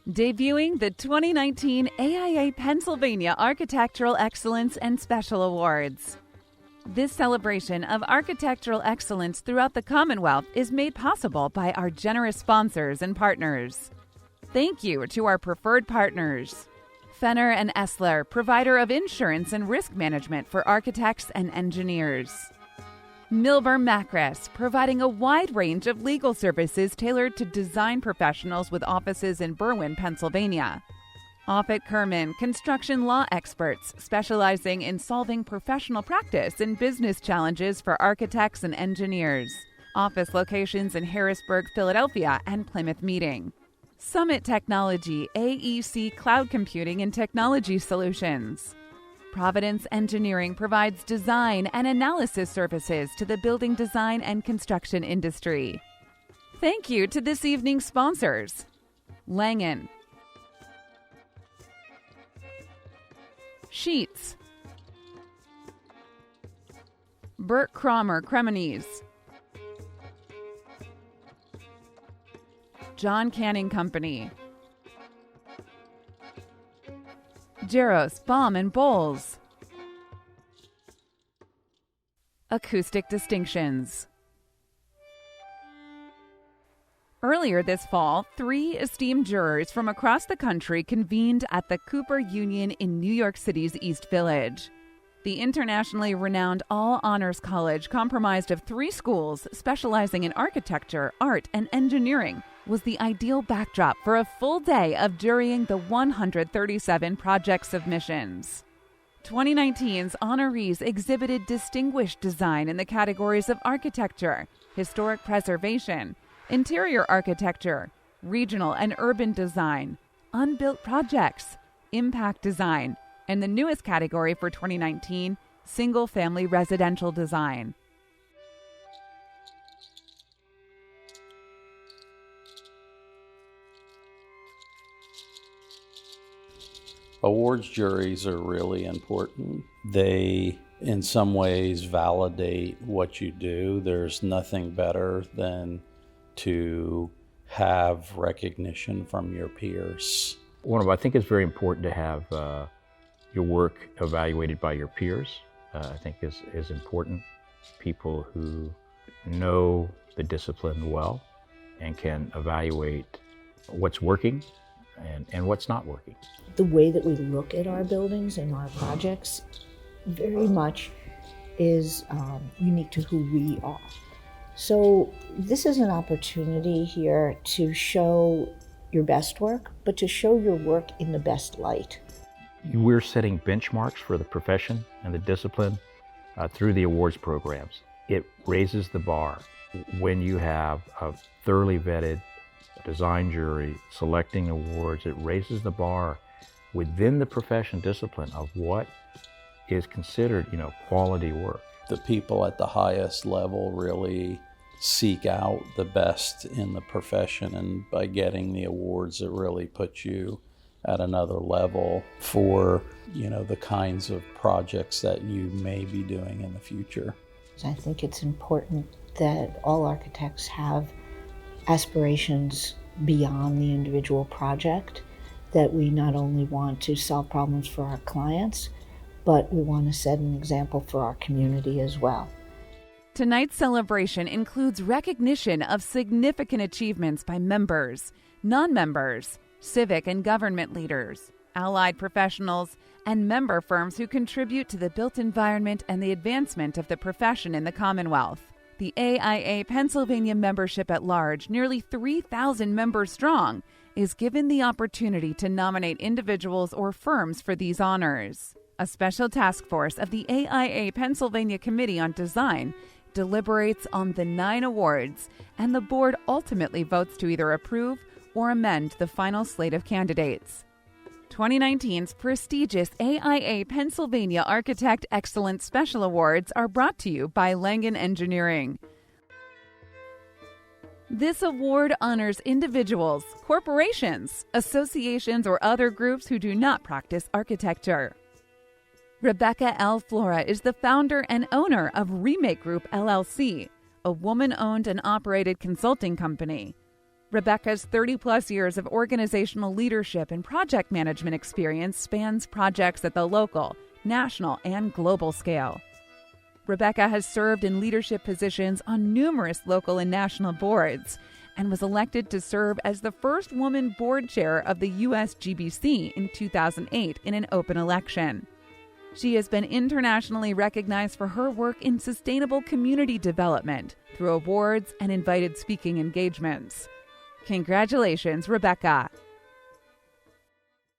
Debuting the 2019 AIA Pennsylvania Architectural Excellence and Special Awards. This celebration of architectural excellence throughout the Commonwealth is made possible by our generous sponsors and partners. Thank you to our preferred partners. Fenner and Essler, provider of insurance and risk management for architects and engineers. Milber Macris, providing a wide range of legal services tailored to design professionals with offices in Berwyn, Pennsylvania. Offit Kerman, construction law experts specializing in solving professional practice and business challenges for architects and engineers. Office locations in Harrisburg, Philadelphia, and Plymouth Meeting. Summit Technology, AEC Cloud Computing and Technology Solutions. Providence Engineering provides design and analysis services to the building design and construction industry. Thank you to this evening's sponsors. Langen. Sheets. Burt Cromer Cremonese. John Canning Company. Jaros Baum and Bowles. Acoustic Distinctions. Earlier this fall, 3 esteemed jurors from across the country convened at the Cooper Union in New York City's East Village. The internationally renowned all-honors college, comprised of 3 schools specializing in architecture, art, and engineering, was the ideal backdrop for a full day of jurying the 137 project submissions. 2019's honorees exhibited distinguished design in the categories of architecture, historic preservation, interior architecture, regional and urban design, unbuilt projects, impact design, and the newest category for 2019, single-family residential design. Awards juries are really important. They, in some ways, validate what you do. There's nothing better than to have recognition from your peers. I think it's very important to have your work evaluated by your peers. I think is important. People who know the discipline well and can evaluate what's working and what's not working. The way that we look at our buildings and our projects very much is unique to who we are. So this is an opportunity here to show your best work, but to show your work in the best light. We're setting benchmarks for the profession and the discipline through the awards programs. It raises the bar when you have a thoroughly vetted design jury selecting awards. It raises the bar within the profession discipline of what is considered, quality work. The people at the highest level really seek out the best in the profession, and by getting the awards, it really puts you at another level for, the kinds of projects that you may be doing in the future. I think it's important that all architects have aspirations beyond the individual project, that we not only want to solve problems for our clients, but we want to set an example for our community as well. Tonight's celebration includes recognition of significant achievements by members, non-members, civic and government leaders, allied professionals, and member firms who contribute to the built environment and the advancement of the profession in the Commonwealth. The AIA Pennsylvania membership at large, nearly 3,000 members strong, is given the opportunity to nominate individuals or firms for these honors. A special task force of the AIA Pennsylvania Committee on Design deliberates on the 9 awards, and the board ultimately votes to either approve or amend the final slate of candidates. 2019's prestigious AIA Pennsylvania Architect Excellence Special Awards are brought to you by Langen Engineering. This award honors individuals, corporations, associations, or other groups who do not practice architecture. Rebecca L. Flora is the founder and owner of ReMake Group, LLC, a woman-owned and operated consulting company. Rebecca's 30-plus years of organizational leadership and project management experience spans projects at the local, national, and global scale. Rebecca has served in leadership positions on numerous local and national boards and was elected to serve as the first woman board chair of the U.S. GBC in 2008 in an open election. She has been internationally recognized for her work in sustainable community development through awards and invited speaking engagements. Congratulations, Rebecca.